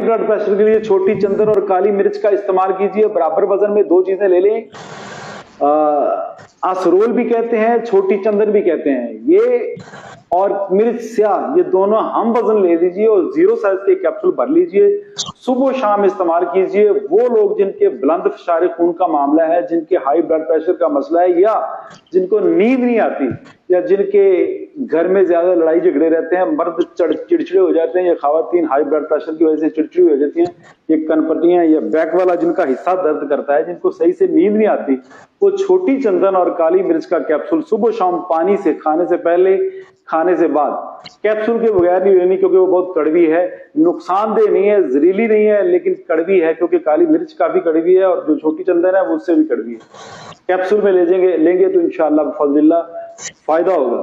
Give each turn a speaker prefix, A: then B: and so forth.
A: Blood pressure के लिए छोटी चंदन और काली मिर्च का इस्तेमाल कीजिए। बराबर वजन में दो चीजें ले लें। असरोल भी कहते हैं, छोटी चंदन भी कहते हैं, ये और मिर्च स्याह, ये दोनों हम वजन ले लीजिए और 0 साइज के कैप्सूल भर लीजिए। सुबह शाम इस्तेमाल कीजिए। वो लोग जिनके बुलंद फिशारे खून का मामला है, जिनके हाई ब्लड प्रेशर का मसला है, या जिनको नींद नहीं आती, या जिनके घर में ज्यादा लड़ाई झगड़े रहते हैं, मर्द चिड़चिड़े हो जाते हैं, या खवातीन हाई ब्लड प्रेशर की वजह से चिड़चिड़ी हो जाती हैं, ये कनपटियां या बैक वाला जिनका हिस्सा दर्द करता है, जिनको सही से नींद नहीं आती, वो छोटी चंदन और काली मिर्च का कैप्सूल सुबह शाम पानी से, खाने से पहले, खाने से बाद, कैप्सूल के बगैर नहीं लेनी क्योंकि वो बहुत कड़वी है। नुकसानदेह नहीं है, जहरीली नहीं है, लेकिन कड़वी है क्योंकि काली मिर्च काफी कड़वी है और जो छोटी चंदन है वो उससे भी कड़वी है। कैप्सूल में लेंगे तो इंशाअल्लाह बफज़लिल्लाह फायदा होगा।